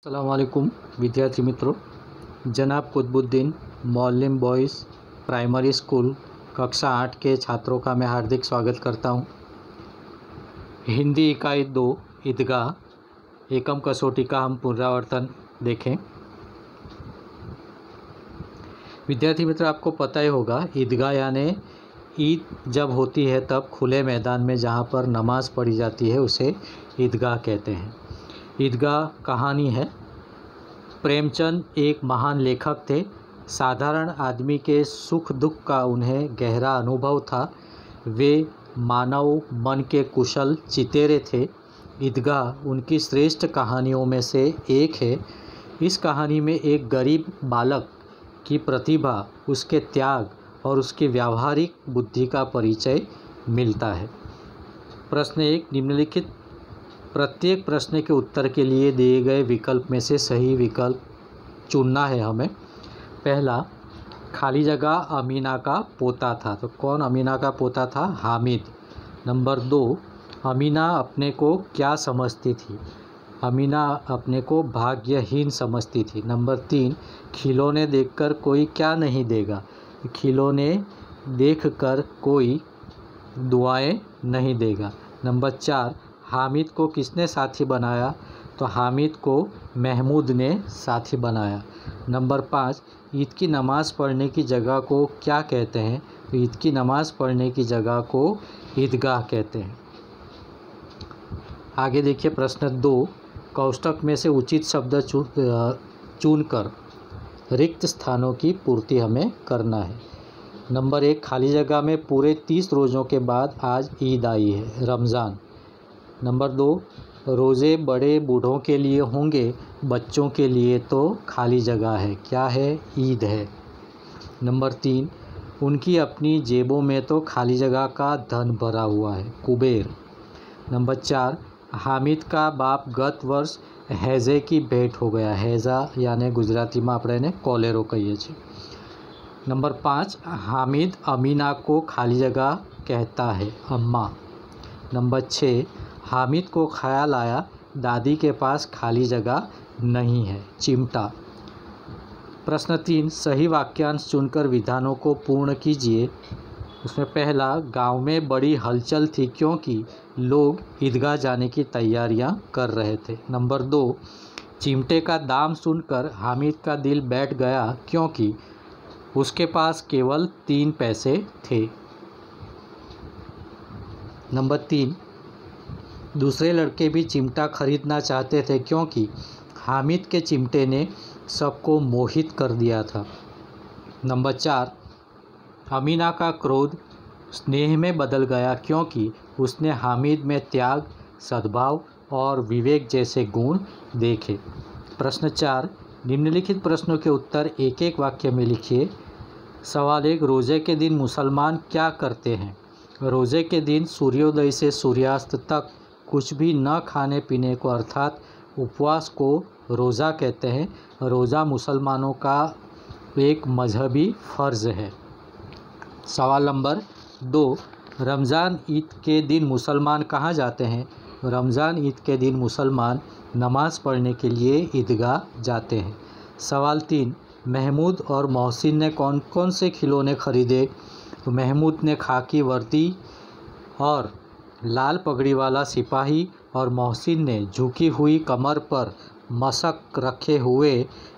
अस्सलामुअलैकुम विद्यार्थी मित्रों, जनाब कुतुबुद्दीन मौल्लिम बॉयज़ प्राइमरी स्कूल कक्षा 8 के छात्रों का मैं हार्दिक स्वागत करता हूं। हिंदी इकाई 2 ईदगाह एकम कसौटी का हम पुनरावर्तन देखें। विद्यार्थी मित्र, आपको पता ही होगा ईदगाह यानी ईद जब होती है तब खुले मैदान में जहां पर नमाज़ पढ़ी जाती है उसे ईदगाह कहते हैं। ईदगाह कहानी है। प्रेमचंद एक महान लेखक थे। साधारण आदमी के सुख दुख का उन्हें गहरा अनुभव था। वे मानव मन के कुशल चितेरे थे। ईदगाह उनकी श्रेष्ठ कहानियों में से एक है। इस कहानी में एक गरीब बालक की प्रतिभा, उसके त्याग और उसकी व्यावहारिक बुद्धि का परिचय मिलता है। प्रश्न 1, निम्नलिखित प्रत्येक प्रश्न के उत्तर के लिए दिए गए विकल्प में से सही विकल्प चुनना है हमें। पहला, खाली जगह अमीना का पोता था। तो कौन अमीना का पोता था? हामिद। नंबर 2, अमीना अपने को क्या समझती थी? अमीना अपने को भाग्यहीन समझती थी। नंबर 3, खिलौने देखकर कोई क्या नहीं देगा? खिलौने देखकर कोई दुआएं नहीं देगा। नंबर 4, हामिद को किसने साथी बनाया? तो हामिद को महमूद ने साथी बनाया। नंबर 5, ईद की नमाज़ पढ़ने की जगह को क्या कहते हैं? तो ईद की नमाज़ पढ़ने की जगह को ईदगाह कहते हैं। आगे देखिए प्रश्न 2, कोष्ठक में से उचित शब्द चुनकर रिक्त स्थानों की पूर्ति हमें करना है। नंबर 1, खाली जगह में पूरे 30 रोज़ों के बाद आज ईद आई है, रमज़ान। नंबर 2, रोज़े बड़े बूढ़ों के लिए होंगे, बच्चों के लिए तो खाली जगह है। क्या है? ईद है। नंबर 3, उनकी अपनी जेबों में तो खाली जगह का धन भरा हुआ है, कुबेर। नंबर 4, हामिद का बाप गत वर्ष हैज़े की भेंट हो गया। हैज़ा यानी गुजराती में આપણે એને કોલેરો કહીએ છીએ। नंबर 5, हामिद अमीना को खाली जगह कहता है, अम्मा। नंबर 6, हामिद को ख्याल आया दादी के पास खाली जगह नहीं है, चिमटा। प्रश्न 3, सही वाक्यांश चुनकर विधानों को पूर्ण कीजिए। उसमें पहला, गांव में बड़ी हलचल थी क्योंकि लोग ईदगाह जाने की तैयारियां कर रहे थे। नंबर 2, चिमटे का दाम सुनकर हामिद का दिल बैठ गया क्योंकि उसके पास केवल 3 पैसे थे। नंबर 3, दूसरे लड़के भी चिमटा खरीदना चाहते थे क्योंकि हामिद के चिमटे ने सबको मोहित कर दिया था। नंबर 4, अमीना का क्रोध स्नेह में बदल गया क्योंकि उसने हामिद में त्याग, सद्भाव और विवेक जैसे गुण देखे। प्रश्न 4, निम्नलिखित प्रश्नों के उत्तर एक एक वाक्य में लिखिए। सवाल 1, रोज़े के दिन मुसलमान क्या करते हैं? रोज़े के दिन सूर्योदय से सूर्यास्त तक कुछ भी न खाने पीने को अर्थात उपवास को रोज़ा कहते हैं। रोज़ा मुसलमानों का एक मजहबी फ़र्ज़ है। सवाल नंबर 2, रमज़ान ईद के दिन मुसलमान कहाँ जाते हैं? रमज़ान ईद के दिन मुसलमान नमाज़ पढ़ने के लिए ईदगाह जाते हैं। सवाल 3, महमूद और मोहसिन ने कौन कौन से खिलौने खरीदे? तो महमूद ने खाकी वर्दी और लाल पगड़ी वाला सिपाही और मोहसिन ने झुकी हुई कमर पर मशक रखे हुए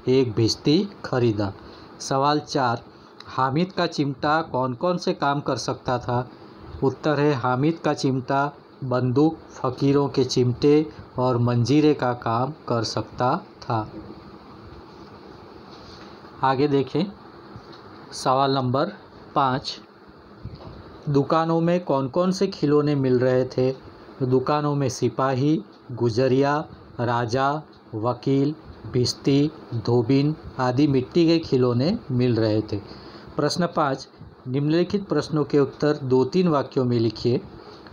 एक भिश्ती खरीदा। सवाल 4, हामिद का चिमटा कौन कौन से काम कर सकता था? उत्तर है, हामिद का चिमटा बंदूक, फ़कीरों के चिमटे और मंजीरे का काम कर सकता था। आगे देखें सवाल नंबर 5, दुकानों में कौन कौन से खिलौने मिल रहे थे? दुकानों में सिपाही, गुजरिया, राजा, वकील, भिश्ती, धोबिन आदि मिट्टी के खिलौने मिल रहे थे। प्रश्न 5, निम्नलिखित प्रश्नों के उत्तर 2-3 वाक्यों में लिखिए।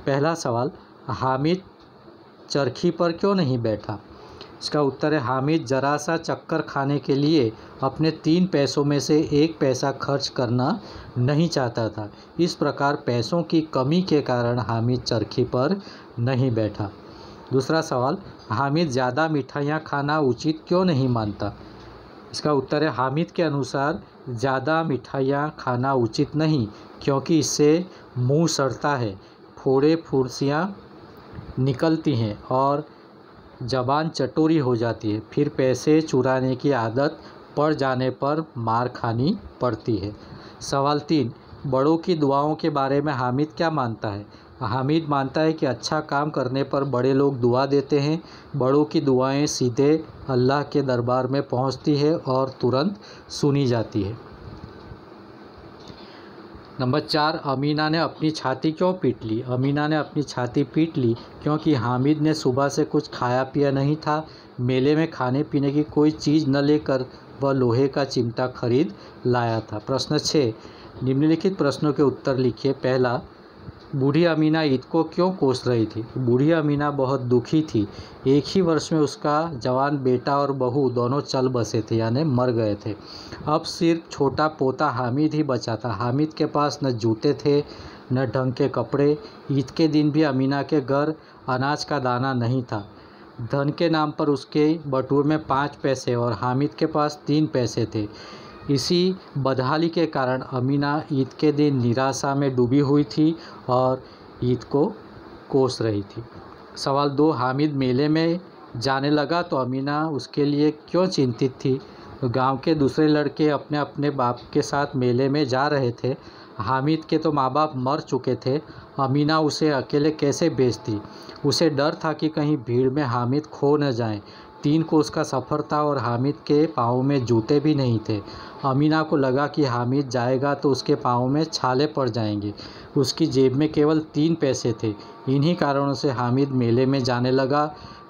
पहला सवाल, हामिद चरखी पर क्यों नहीं बैठा? इसका उत्तर है, हामिद ज़रा सा चक्कर खाने के लिए अपने 3 पैसों में से 1 पैसा खर्च करना नहीं चाहता था। इस प्रकार पैसों की कमी के कारण हामिद चरखी पर नहीं बैठा। दूसरा सवाल, हामिद ज़्यादा मिठाइयाँ खाना उचित क्यों नहीं मानता? इसका उत्तर है हामिद के अनुसार ज़्यादा मिठाइयाँ खाना उचित नहीं, क्योंकि इससे मुंह सड़ता है, फोड़े फुंसियाँ निकलती हैं और ज़बान चटोरी हो जाती है। फिर पैसे चुराने की आदत पड़ जाने पर मार खानी पड़ती है। सवाल 3, बड़ों की दुआओं के बारे में हामिद क्या मानता है? हामिद मानता है कि अच्छा काम करने पर बड़े लोग दुआ देते हैं। बड़ों की दुआएं सीधे अल्लाह के दरबार में पहुंचती है और तुरंत सुनी जाती है। नंबर 4, अमीना ने अपनी छाती क्यों पीट ली? अमीना ने अपनी छाती पीट ली क्योंकि हामिद ने सुबह से कुछ खाया पिया नहीं था। मेले में खाने पीने की कोई चीज़ न लेकर वह लोहे का चिमटा खरीद लाया था। प्रश्न 6, निम्नलिखित प्रश्नों के उत्तर लिखिए। पहला, बूढ़ी अमीना ईद को क्यों कोस रही थी? बूढ़ी अमीना बहुत दुखी थी। एक ही वर्ष में उसका जवान बेटा और बहू दोनों चल बसे थे, यानी मर गए थे। अब सिर्फ छोटा पोता हामिद ही बचा था। हामिद के पास न जूते थे न ढंग के कपड़े। ईद के दिन भी अमीना के घर अनाज का दाना नहीं था। धन के नाम पर उसके बटुए में 5 पैसे और हामिद के पास 3 पैसे थे। इसी बदहाली के कारण अमीना ईद के दिन निराशा में डूबी हुई थी और ईद को कोस रही थी। सवाल 2, हामिद मेले में जाने लगा तो अमीना उसके लिए क्यों चिंतित थी? गांव के दूसरे लड़के अपने अपने बाप के साथ मेले में जा रहे थे। हामिद के तो माँ बाप मर चुके थे। अमीना उसे अकेले कैसे भेजती? उसे डर था कि कहीं भीड़ में हामिद खो न जाए। 3 कोस का सफ़र था और हामिद के पाँव में जूते भी नहीं थे। अमीना को लगा कि हामिद जाएगा तो उसके पाँव में छाले पड़ जाएंगे। उसकी जेब में केवल 3 पैसे थे। इन्हीं कारणों से हामिद मेले में जाने लगा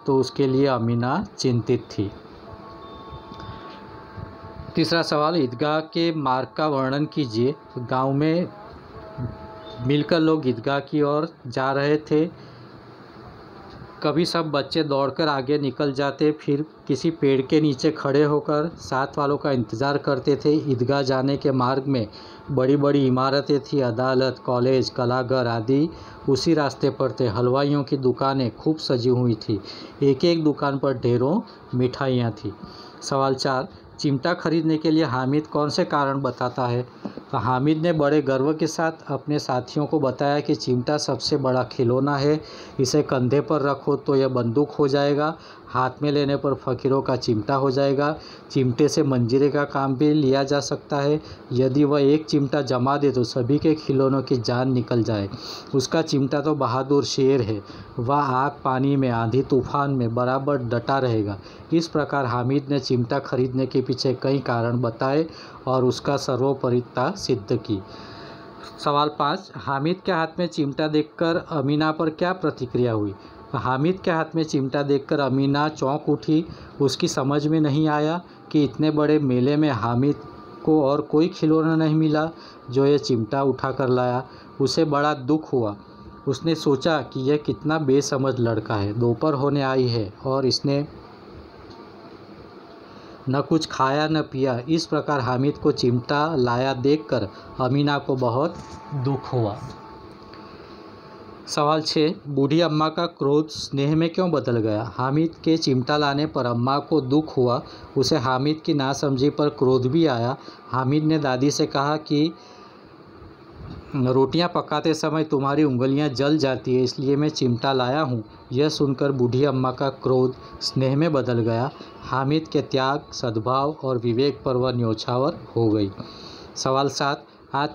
तो उसके लिए अमीना चिंतित थी। तीसरा सवाल, ईदगाह के मार्ग का वर्णन कीजिए। गांव में मिलकर लोग ईदगाह की ओर जा रहे थे। कभी सब बच्चे दौड़कर आगे निकल जाते, फिर किसी पेड़ के नीचे खड़े होकर साथ वालों का इंतज़ार करते थे। ईदगाह जाने के मार्ग में बड़ी बड़ी इमारतें थी, अदालत, कॉलेज, कलाघर आदि उसी रास्ते पर थे। हलवाइयों की दुकानें खूब सजी हुई थी। एक एक दुकान पर ढेरों मिठाइयाँ थी। सवाल 4, चिमटा खरीदने के लिए हामिद कौन से कारण बताता है? हामिद ने बड़े गर्व के साथ अपने साथियों को बताया कि चिमटा सबसे बड़ा खिलौना है। इसे कंधे पर रखो तो यह बंदूक हो जाएगा, हाथ में लेने पर फ़कीरों का चिमटा हो जाएगा। चिमटे से मंजीरे का काम भी लिया जा सकता है। यदि वह एक चिमटा जमा दे तो सभी के खिलौनों की जान निकल जाए। उसका चिमटा तो बहादुर शेर है। वह आग पानी में, आंधी तूफान में बराबर डटा रहेगा। इस प्रकार हामिद ने चिमटा खरीदने के पीछे कई कारण बताए और उसका सर्वोपरिता सिद्ध की। सवाल 5, हामिद के हाथ में चिमटा देखकर अमीना पर क्या प्रतिक्रिया हुई? हामिद के हाथ में चिमटा देखकर अमीना चौंक उठी। उसकी समझ में नहीं आया कि इतने बड़े मेले में हामिद को और कोई खिलौना नहीं मिला जो यह चिमटा उठा कर लाया। उसे बड़ा दुख हुआ। उसने सोचा कि यह कितना बेसमझ लड़का है। दोपहर होने आई है और इसने न कुछ खाया न पिया। इस प्रकार हामिद को चिमटा लाया देखकर अमीना को बहुत दुख हुआ। सवाल 6, बूढ़ी अम्मा का क्रोध स्नेह में क्यों बदल गया? हामिद के चिमटा लाने पर अम्मा को दुख हुआ। उसे हामिद की नासमझी पर क्रोध भी आया। हामिद ने दादी से कहा कि रोटियां पकाते समय तुम्हारी उंगलियां जल जाती है, इसलिए मैं चिमटा लाया हूँ। यह सुनकर बूढ़ी अम्मा का क्रोध स्नेह में बदल गया। हामिद के त्याग, सद्भाव और विवेक पर वह न्योछावर हो गई। सवाल 7, आज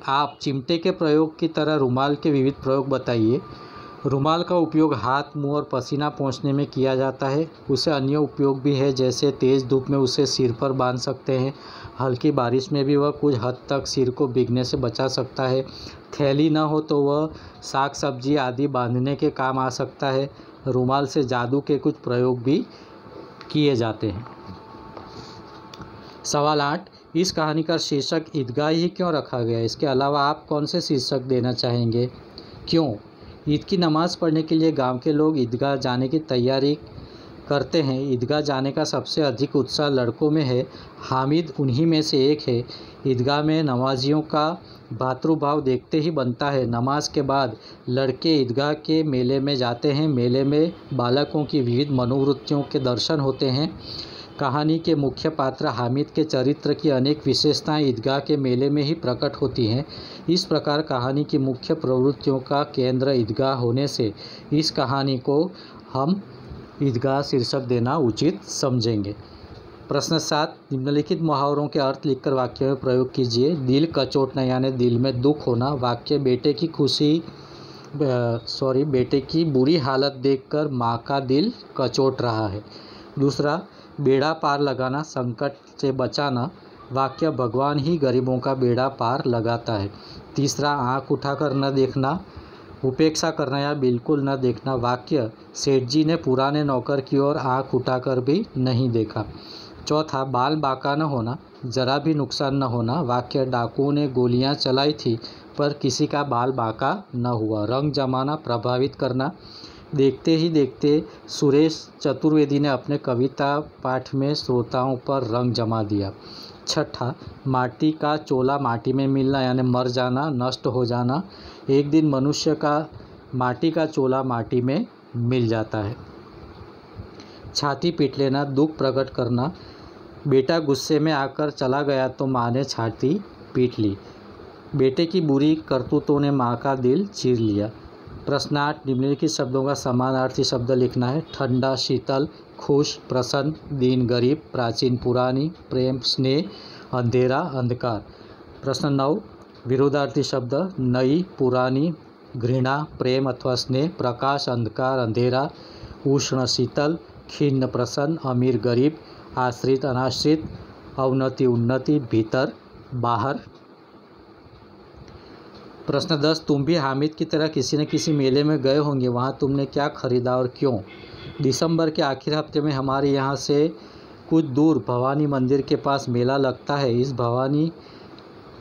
आप चिमटे के प्रयोग की तरह रुमाल के विविध प्रयोग बताइए। रुमाल का उपयोग हाथ, मुंह और पसीना पोंछने में किया जाता है। उसे अन्य उपयोग भी है, जैसे तेज़ धूप में उसे सिर पर बांध सकते हैं। हल्की बारिश में भी वह कुछ हद तक सिर को भीगने से बचा सकता है। थैली न हो तो वह साग सब्जी आदि बांधने के काम आ सकता है। रुमाल से जादू के कुछ प्रयोग भी किए जाते हैं। सवाल 8, इस कहानी का शीर्षक ईदगाह ही क्यों रखा गया? इसके अलावा आप कौन से शीर्षक देना चाहेंगे? क्यों? ईद की नमाज़ पढ़ने के लिए गांव के लोग ईदगाह जाने की तैयारी करते हैं। ईदगाह जाने का सबसे अधिक उत्साह लड़कों में है। हामिद उन्हीं में से एक है। ईदगाह में नमाजियों का भातृभाव देखते ही बनता है। नमाज के बाद लड़के ईदगाह के मेले में जाते हैं। मेले में बालकों की विविध मनोवृत्तियों के दर्शन होते हैं। कहानी के मुख्य पात्र हामिद के चरित्र की अनेक विशेषताएं ईदगाह के मेले में ही प्रकट होती हैं। इस प्रकार कहानी की मुख्य प्रवृत्तियों का केंद्र ईदगाह होने से इस कहानी को हम ईदगाह शीर्षक देना उचित समझेंगे। प्रश्न 7, निम्नलिखित मुहावरों के अर्थ लिखकर वाक्य में प्रयोग कीजिए। दिल कचोटना यानी दिल में दुख होना। वाक्य बेटे की बुरी हालत देखकर माँ का दिल कचोट रहा है। दूसरा, बेड़ा पार लगाना, संकट से बचाना। वाक्य भगवान ही गरीबों का बेड़ा पार लगाता है। तीसरा, आँख उठाकर न देखना, उपेक्षा करना या बिल्कुल न देखना। वाक्य सेठ जी ने पुराने नौकर की ओर आँख उठाकर भी नहीं देखा। चौथा, बाल बांका न होना, जरा भी नुकसान न होना। वाक्य डाकुओं ने गोलियां चलाई थी पर किसी का बाल बांका न हुआ। रंग जमाना, प्रभावित करना। देखते ही देखते सुरेश चतुर्वेदी ने अपने कविता पाठ में श्रोताओं पर रंग जमा दिया। छठा, माटी का चोला माटी में मिलना यानी मर जाना, नष्ट हो जाना। एक दिन मनुष्य का माटी का चोला माटी में मिल जाता है। छाती पीट लेना, दुख प्रकट करना। बेटा गुस्से में आकर चला गया तो माँ ने छाती पीट ली। बेटे की बुरी करतूतों ने माँ का दिल चीर लिया। प्रश्न 8, निम्नलिखित शब्दों का समानार्थी शब्द लिखना है। ठंडा शीतल, खुश प्रसन्न, दीन गरीब, प्राचीन पुरानी, प्रेम स्नेह, अंधेरा अंधकार। प्रश्न 9, विरोधार्थी शब्द। नई पुरानी, घृणा प्रेम अथवा स्नेह, प्रकाश अंधकार अंधेरा, उष्ण शीतल, खिन्न प्रसन्न, अमीर गरीब, आश्रित अनाश्रित, अवनति उन्नति, भीतर बाहर। प्रश्न 10, तुम भी हामिद की तरह किसी न किसी मेले में गए होंगे। वहाँ तुमने क्या खरीदा और क्यों? दिसंबर के आखिर हफ्ते में हमारे यहाँ से कुछ दूर भवानी मंदिर के पास मेला लगता है। इस भवानी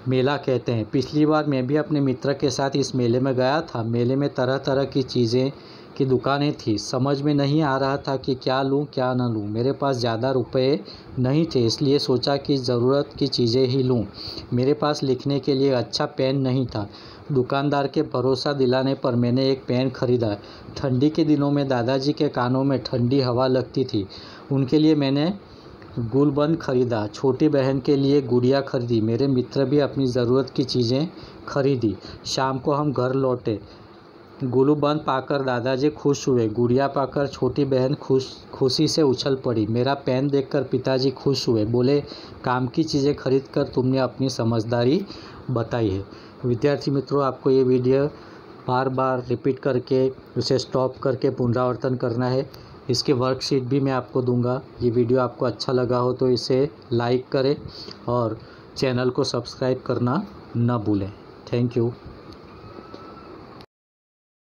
मेला कहते हैं। पिछली बार मैं भी अपने मित्र के साथ इस मेले में गया था। मेले में तरह तरह की चीज़ें की दुकानें थी। समझ में नहीं आ रहा था कि क्या लूँ क्या न लूँ। मेरे पास ज़्यादा रुपए नहीं थे, इसलिए सोचा कि ज़रूरत की चीज़ें ही लूँ। मेरे पास लिखने के लिए अच्छा पेन नहीं था। दुकानदार के भरोसा दिलाने पर मैंने एक पेन खरीदा। ठंडी के दिनों में दादाजी के कानों में ठंडी हवा लगती थी। उनके लिए मैंने गुलबंद खरीदा। छोटी बहन के लिए गुड़िया खरीदी। मेरे मित्र भी अपनी ज़रूरत की चीज़ें खरीदी। शाम को हम घर लौटे। गुलबंद पाकर दादाजी खुश हुए। गुड़िया पाकर छोटी बहन खुशी से उछल पड़ी। मेरा पेन देखकर पिताजी खुश हुए। बोले, काम की चीज़ें खरीदकर तुमने अपनी समझदारी बताई है। विद्यार्थी मित्रों, आपको ये वीडियो बार बार रिपीट करके उसे स्टॉप करके पुनरावर्तन करना है। इसके वर्कशीट भी मैं आपको दूंगा। ये वीडियो आपको अच्छा लगा हो तो इसे लाइक करें और चैनल को सब्सक्राइब करना न भूलें। Thank you.